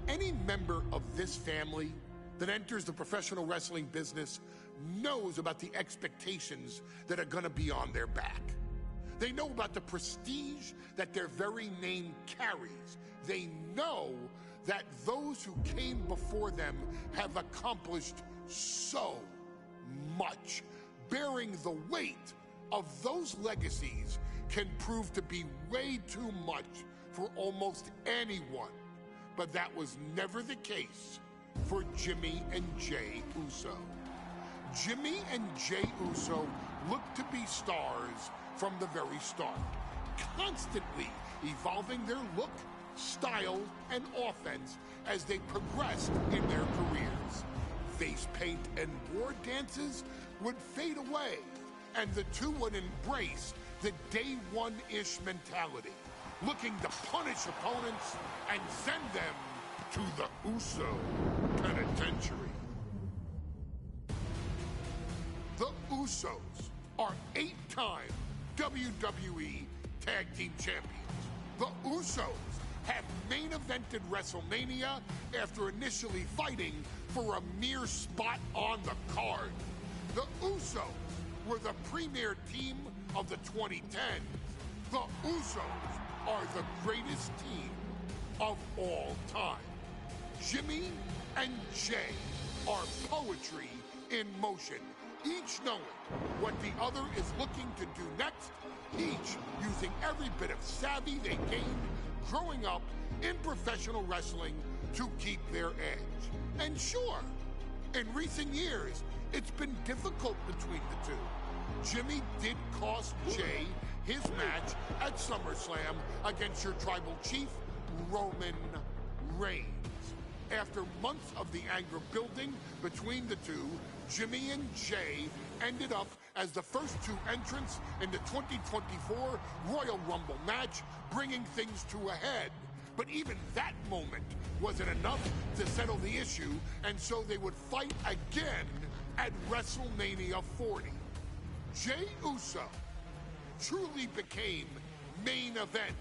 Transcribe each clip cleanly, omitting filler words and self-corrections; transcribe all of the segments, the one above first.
Any member of this family that enters the professional wrestling business knows about the expectations that are going to be on their back. They know about the prestige that their very name carries. They know that those who came before them have accomplished so much. Bearing the weight of those legacies can prove to be way too much for almost anyone. But that was never the case for Jimmy and Jey Uso. Jimmy and Jey Uso looked to be stars from the very start, constantly evolving their look, style, and offense as they progressed in their careers. Face paint and war dances would fade away, and the two would embrace the day one-ish mentality, looking to punish opponents and send them to the Uso penitentiary. The Usos are 8-time WWE Tag Team Champions. The Usos have main evented WrestleMania after initially fighting for a mere spot on the card. The Usos were the premier team of the 2010s. The Usos are the greatest team of all time. Jimmy and Jey are poetry in motion, each knowing what the other is looking to do next, each using every bit of savvy they gained growing up in professional wrestling to keep their edge. And sure, in recent years, it's been difficult between the two. Jimmy did cost Jey his match at SummerSlam against your tribal chief, Roman Reigns. After months of the anger building between the two, Jimmy and Jey ended up as the first two entrants in the 2024 Royal Rumble match, bringing things to a head. But even that moment wasn't enough to settle the issue, and so they would fight again at WrestleMania 40. Jey Uso truly became main event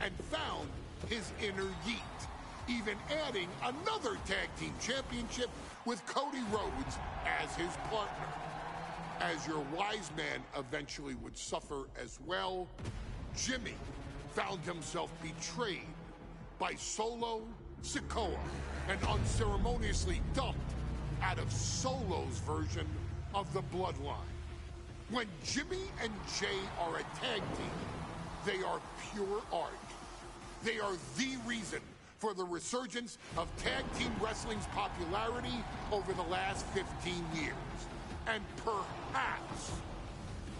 and found his inner yeet, even adding another tag team championship with Cody Rhodes as his partner. As your wise man eventually would suffer as well, Jimmy found himself betrayed by Solo Sikoa and unceremoniously dumped out of Solo's version of the Bloodline. When Jimmy and Jey are a tag team, they are pure art. They are the reason for the resurgence of tag team wrestling's popularity over the last 15 years. And perhaps,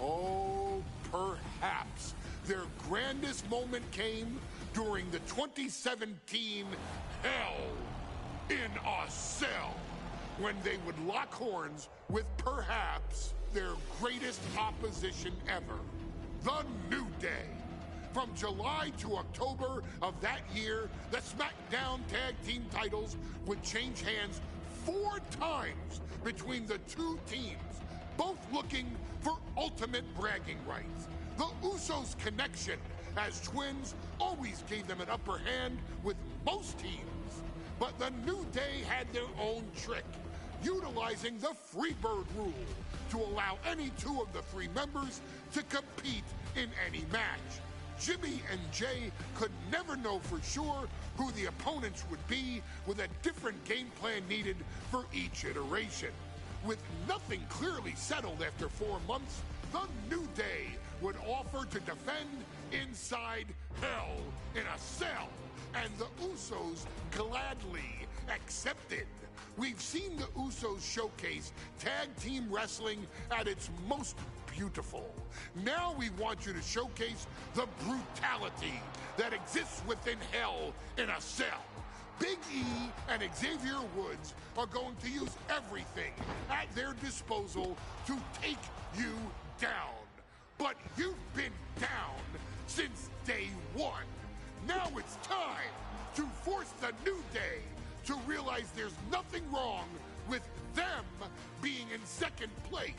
oh, perhaps, their grandest moment came during the 2017 Hell in a Cell, when they would lock horns with perhaps their greatest opposition ever, The New Day. From July to October of that year, the SmackDown Tag Team titles would change hands 4 times between the two teams, both looking for ultimate bragging rights. The Usos' connection as twins always gave them an upper hand with most teams. But the New Day had their own trick, utilizing the Freebird rule to allow any two of the 3 members to compete in any match. Jimmy and Jey could never know for sure who the opponents would be, with a different game plan needed for each iteration. With nothing clearly settled after 4 months, the New Day would offer to defend inside Hell in a Cell, and the Usos gladly accepted. We've seen the Usos showcase tag team wrestling at its most beautiful. Now we want you to showcase the brutality that exists within Hell in a Cell. Big E and Xavier Woods are going to use everything at their disposal to take you down. But you've been down since day one. Now it's time to force the New Day to realize there's nothing wrong with them being in second place,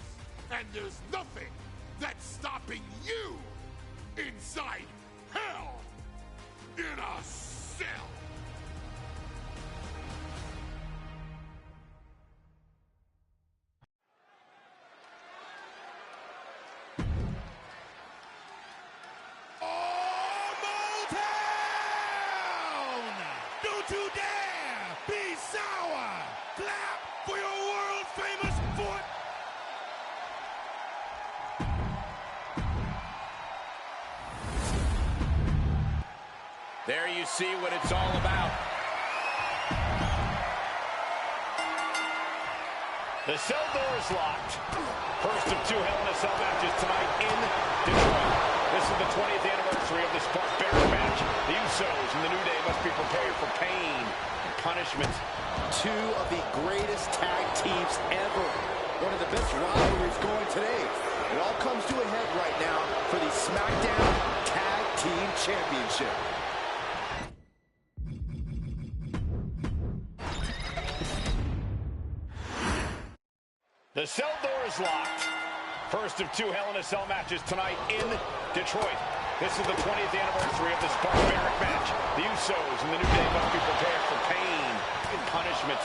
and there's nothing that's stopping you inside Hell in a Cell. There you see what it's all about. The cell door is locked. First of 2 Hell in a Cell matches tonight in Detroit. This is the 20th anniversary of this barbaric match. The Usos and the New Day must be prepared for pain and punishment. 2 of the greatest tag teams ever. One of the best rivalries going today. It all comes to a head right now for the SmackDown Tag Team Championship. The cell door is locked. First of 2 Hell in a Cell matches tonight in Detroit. This is the 20th anniversary of this barbaric match. The Usos and the New Day must be prepared for pain and punishment.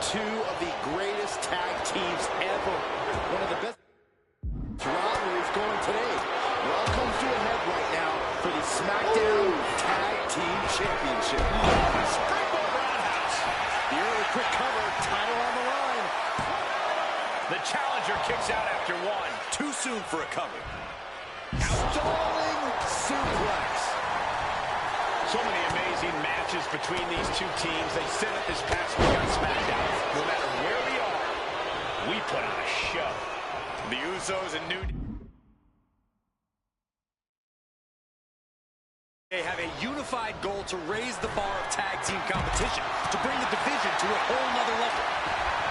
2 of the greatest tag teams ever. One of the best rivalries going today. It all comes to a head right now for the SmackDown Tag Team Championship. Springboard roundhouse. The early quick cover, title on the line. The challenger kicks out after 1. Too soon for a cover. Stalling suplex. So many amazing matches between these 2 teams. They said it this past week on SmackDown. No matter where we are, we put on a show. The Usos and New They have a unified goal to raise the bar of tag team competition, to bring the division to a whole nother level.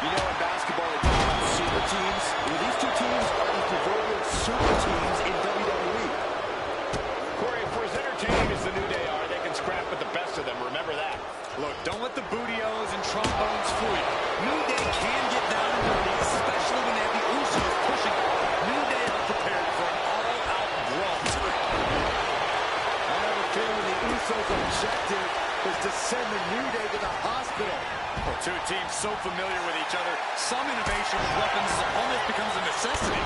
You know, in basketball, they talk about super teams. Well, these 2 teams are the proverbial super teams in WWE. Corey, for as entertaining as the New Day are, they can scrap with the best of them. Remember that. Look, don't let the booty-os and trombones fool you. New Day can get down and dirty, especially when they have the Usos pushing it. New Day are prepared for an all-out brawl tonight. I have a feeling the Usos' objective is to send the New Day to the hospital. Well, 2 teams so familiar with each other, some innovation with weapons almost becomes a necessity.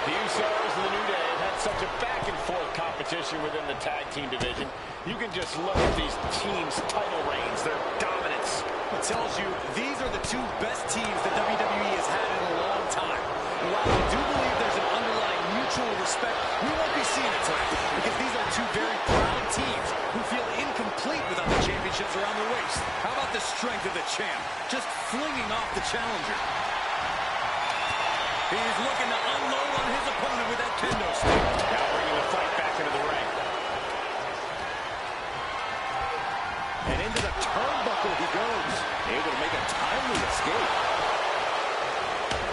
The Usos and the New Day have had such a back-and-forth competition within the tag team division. You can just look at these teams' title reigns, their dominance. It tells you these are the 2 best teams that WWE has had in a long time. And while I do believe there's an underlying mutual respect, we won't be seeing it tonight because these are 2 very proud teams who feel incomplete without the championships around their waist. How about the strength of the champ, just flinging off the challenger? He's looking to unload on his opponent with that kendo stick. Now bringing the fight back into the ring. And into the turnbuckle he goes. Able to make a timely escape.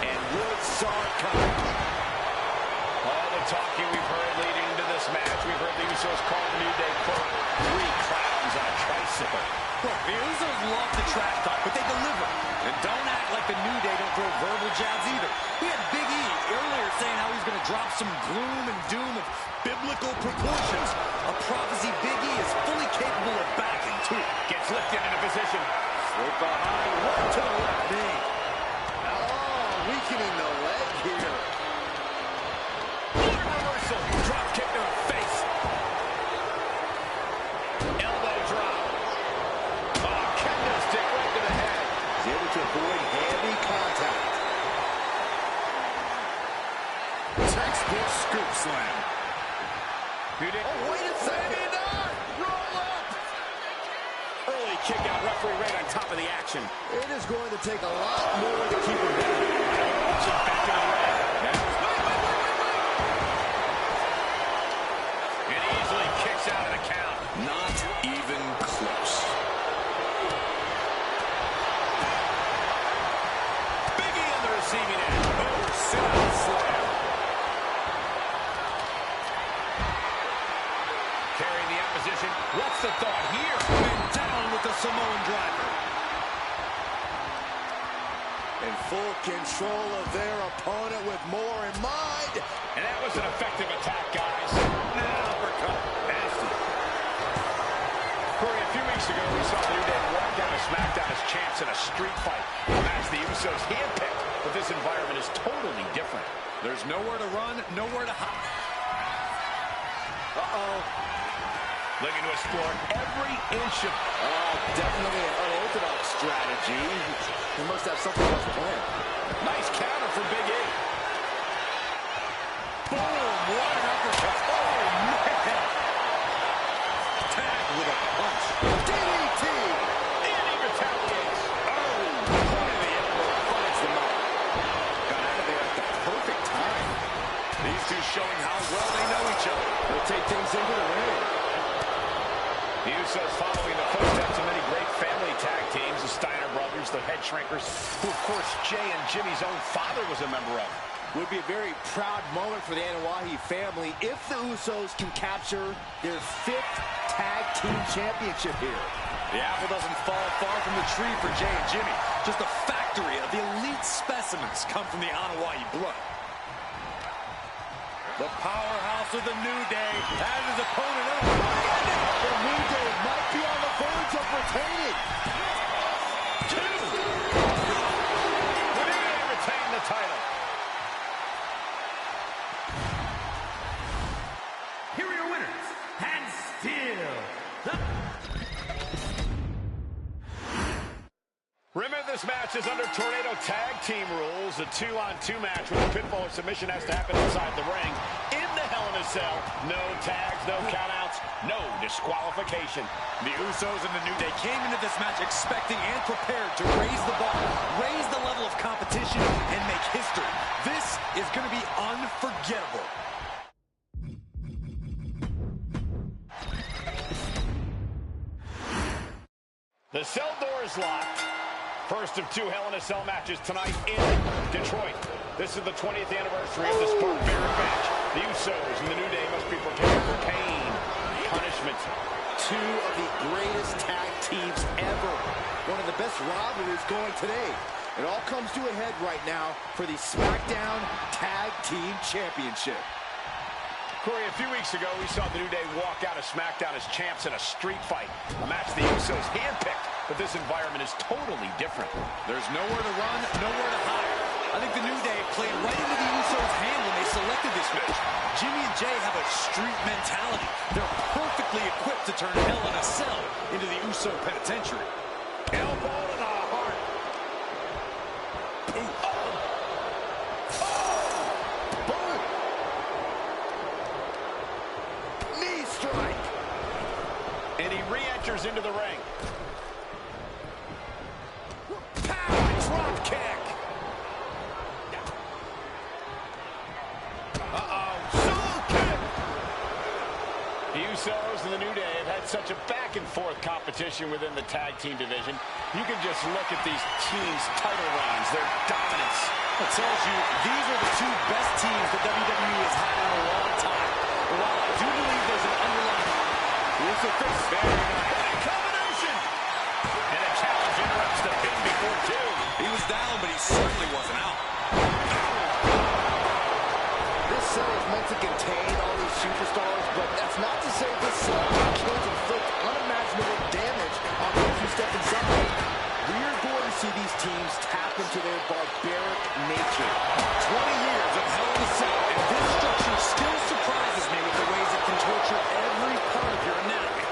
And Woods saw it coming. All the talking we've heard leading into this match, we've heard the Usos call the New Day, quote, 3 clowns on a tricycle. Look, the Usos love the trash talk, but they deliver. And don't act like the New Day don't throw verbal jabs either. We had Big E earlier saying how he's going to drop some gloom and doom of biblical proportions. A prophecy Big E is fully capable of backing, too. Gets lifted into position. Slip behind, right to the left knee. Oh, weakening the leg here. What a reversal. Drop kick to the face. Elbow drop. Oh, kendo stick right to the head. He's able to avoid heavy contact. Textbook scoop slam. Oh, wait a second. Roll up. Early kick out, referee right on top of the action. It is going to take a lot more to keep him down. Back in the ring. And easily kicks out of the count. Not even close. Big E on the receiving end. Oh, sit-out slam. Carrying the opposition. What's the thought here? And down with the Samoan driver. In full control of their opponent with more in mind. And that was an effective attack, guys. Uppercut. Nasty. Corey, a few weeks ago, we saw the New Day walk out of SmackDown as champs in a street fight. A match the Usos handpicked, but this environment is totally different. There's nowhere to run, nowhere to hide. Uh-oh. Looking to explore every inch of... Definitely an unorthodox strategy. He must have something else planned. Nice counter from Big E. Boom! What an uppercut. Oh, man! is showing how well they know each other. They'll take things into the ring. The Usos following the footsteps of many great family tag teams, the Steiner brothers, the Head Shrinkers, who, of course, Jay and Jimmy's own father was a member of. Would be a very proud moment for the Anoa'i family if the Usos can capture their 5th tag team championship here. The apple doesn't fall far from the tree for Jay and Jimmy. Just a factory of the elite specimens come from the Anoa'i blood. The powerhouse of the New Day has his opponent up. The New Day might be on the verge of retaining. 2. The New Day retain the title. Here are your winners, and still the... Remember, this match is under Tornado Tag Team rules. A 2-on-2 match with a pinfall or submission has to happen inside the ring. In the Hell in a Cell, no tags, no countouts, no disqualification. The Usos and the New Day came into this match expecting and prepared to raise the bar, raise the level of competition, and make history. This is going to be unforgettable. The cell door is locked. First of 2 Hell in a Cell matches tonight in Detroit. This is the 20th anniversary of this barbaric match. The Usos and the New Day must be prepared for pain, punishment. 2 of the greatest tag teams ever. One of the best rivalries going today. It all comes to a head right now for the SmackDown Tag Team Championship. Corey, a few weeks ago, we saw the New Day walk out of SmackDown as champs in a street fight. A match the Usos handpicked, but this environment is totally different. There's nowhere to run, nowhere to hide. I think the New Day played right into the Usos' hand when they selected this match. Jimmy and Jay have a street mentality. They're perfectly equipped to turn Hell in a Cell into the Uso penitentiary. Elbow to the heart. And he re-enters into the ring. Pow! Drop kick. Solo kick. The Usos and the New Day have had such a back-and-forth competition within the tag team division. You can just look at these teams' title reigns, their dominance. It tells you these are the 2 best teams that WWE has had in a long time. But while I do believe there's an underlying... Here's the face. Very nice. Combination. And a challenge interrupts the pin before 2. He was down, but he certainly wasn't out. This cell is meant to contain all these superstars, but that's not to say this cell can't inflict unimaginable damage on those who step inside. We are going to see these teams tap into their barbaric nature. 20 years of Hell in a Cell, and this structure still surprises me with the ways it can torture every part of your anatomy.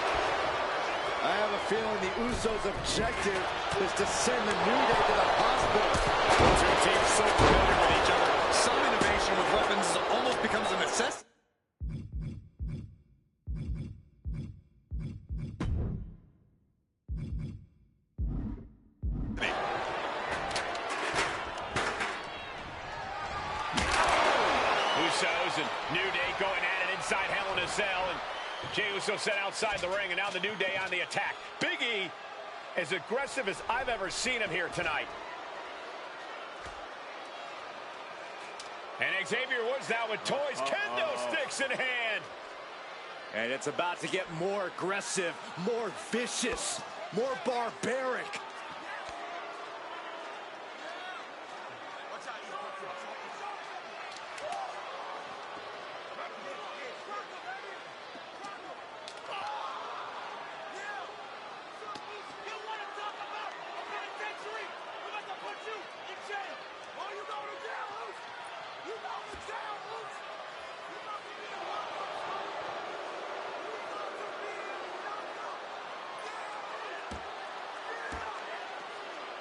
I have a feeling the Usos' objective is to send the New Day to the hospital. 2 teams so familiar with each other. Some innovation with weapons almost becomes a necessity. Usos and New Day going at it inside Hell in a Cell, and Jey Uso sent outside the ring, and now the New Day on the attack. Big E, as aggressive as I've ever seen him here tonight. And Xavier Woods now with toys, kendo sticks in hand. And it's about to get more aggressive, more vicious, more barbaric.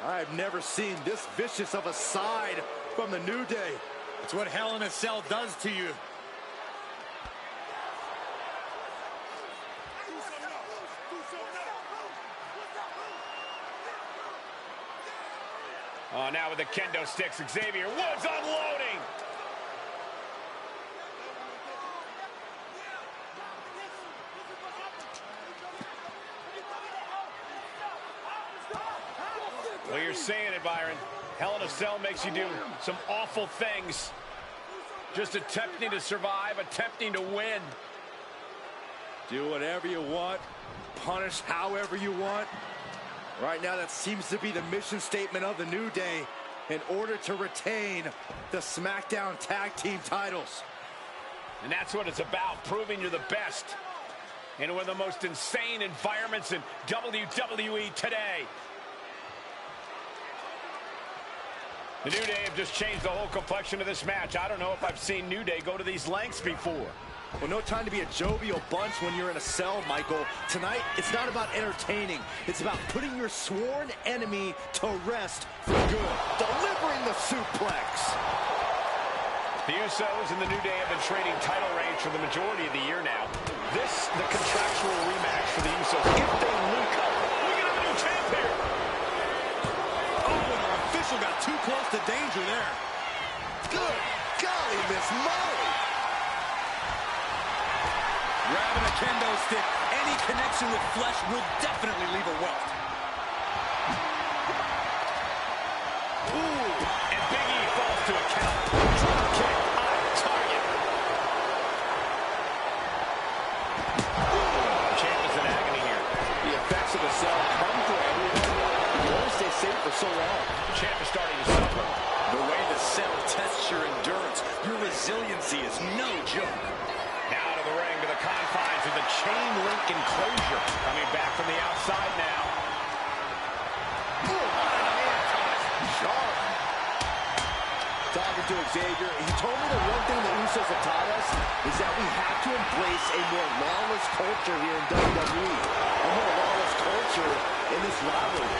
I've never seen this vicious of a side from the New Day. It's what Hell in a Cell does to you. Oh, now with the kendo sticks, Xavier Woods unloading. you're saying it, Byron. Hell in a Cell makes you do some awful things. Just attempting to survive, attempting to win. Do whatever you want. Punish however you want. Right now, that seems to be the mission statement of the New Day in order to retain the SmackDown Tag Team titles. And that's what it's about, proving you're the best in one of the most insane environments in WWE today. The New Day have just changed the whole complexion of this match. I don't know if I've seen New Day go to these lengths before. Well, no time to be a jovial bunch when you're in a cell, Michael. Tonight, it's not about entertaining. It's about putting your sworn enemy to rest for good. Delivering the suplex. The Usos and the New Day have been trading title reigns for the majority of the year now. This, the contractual rematch for the Usos. If they link up, we can have a new champ here. Oh, and our official got too close to danger there. Good golly, Miss Molly. Grabbing a kendo stick, any connection with flesh will definitely leave a welt. Ooh, and Big E falls to a count. Drop kick on target. The champ is in agony here. The effects of the cell come for everyone. You can only stay safe for so long. The champ is starting to suffer. The way the cell tests your endurance, your resiliency is no joke. Now to the ring, to the confines of the chain link enclosure. Coming back from the outside now. Sharp. Talking to Xavier, he told me the one thing the Usos have taught us is that we have to embrace a more lawless culture here in WWE. A more lawless culture in this rivalry.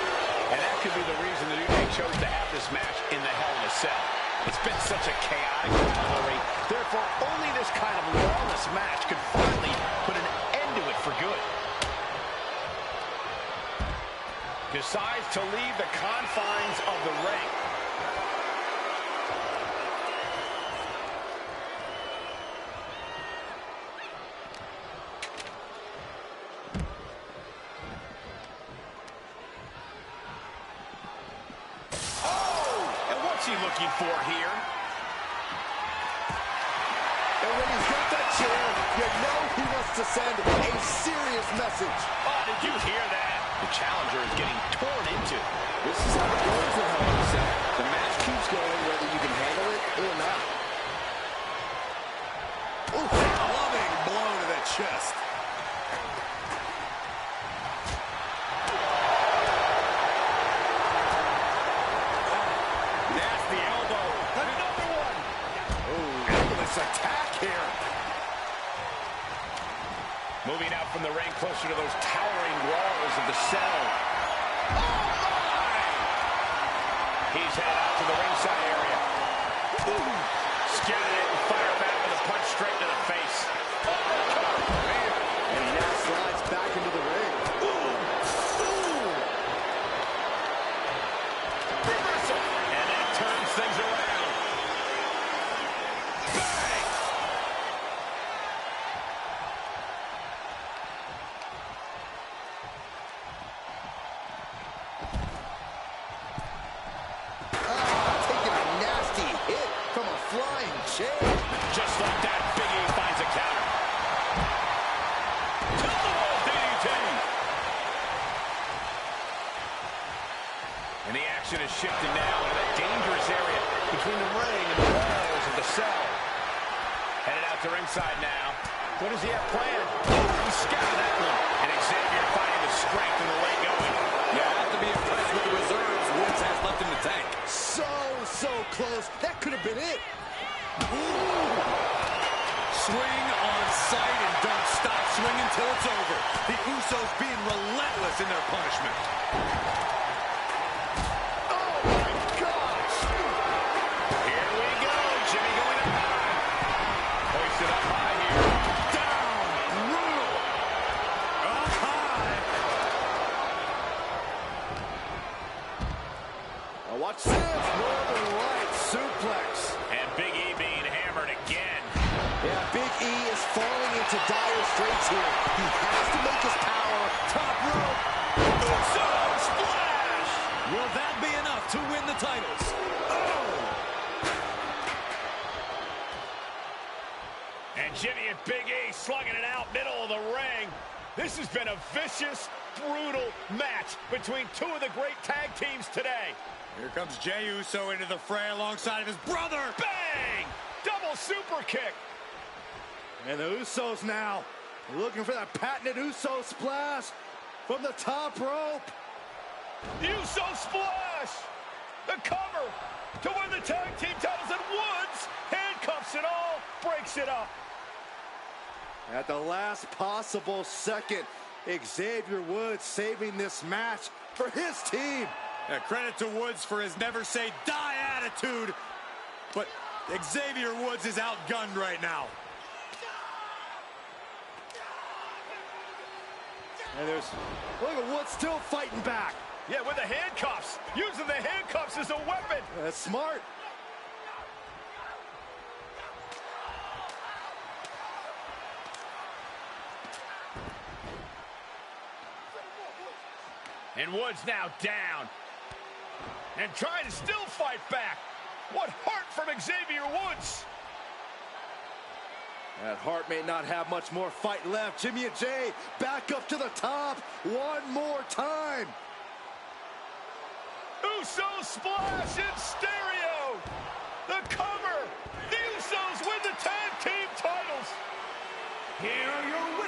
And that could be the reason the New Day chose to have this match in the Hell in a Cell. It's been such a chaotic rivalry. Therefore, only this kind of lawless match could finally put an end to it for good. Decides to leave the confines of the ring. Looking for here. And when he's got that chair, you know he wants to send a serious message. Oh, did you hear that? The challenger is getting torn into. This is how it goes in Hell in a Cell. The match keeps going whether you can handle it or not. Ooh, loving blow to the chest. Attack here. Moving out from the ring closer to those towering walls of the cell. Oh my! He's headed out to the ringside area. Ooh. Scanning it and fire back with a punch straight to the face. Oh, man. And he now slides back into the ring. Ooh. Ooh. Reversal. And that turns things around. Just like that, Big E finds a counter. Tilt-the-wall DDT. And the action is shifted now into that dangerous area between the ring and the walls of the cell. Headed out to ringside now. What does he have planned? Oh, he scouted that one. And Xavier finding the strength in the late going. You have to be impressed with the reserves Woods has left in the tank. So close. That could have been it. Ooh. Swing on sight and don't stop swinging till it's over. The Usos being relentless in their punishment. Oh my gosh! Here we go. Jimmy going up high. Hoisted up high here. Down. Brutal. Up high. Now watch this. Northern Light suplex. And Big E being hammered again. Yeah, Big E is falling into dire straits here. He has to make his power. Top rope. Uso splash! And Jimmy and Big E slugging it out middle of the ring. This has been a vicious, brutal match between two of the great tag teams today. Here comes Jey Uso into the fray alongside of his brother. Bang! Double super kick. And the Usos now looking for that patented Uso splash from the top rope. Uso splash! The cover to win the tag team titles, and Woods handcuffs it all, breaks it up. At the last possible second, Xavier Woods saving this match for his team. Credit to Woods for his never say die attitude, but Xavier Woods is outgunned right now. And look at Woods still fighting back. Yeah, with the handcuffs. Using the handcuffs as a weapon. That's smart. And Woods now down. And trying to still fight back. What heart from Xavier Woods. That Hart may not have much more fight left. Jimmy and Jey back up to the top one more time. Uso splash in stereo. The cover. The Usos win the tag team titles. Here are your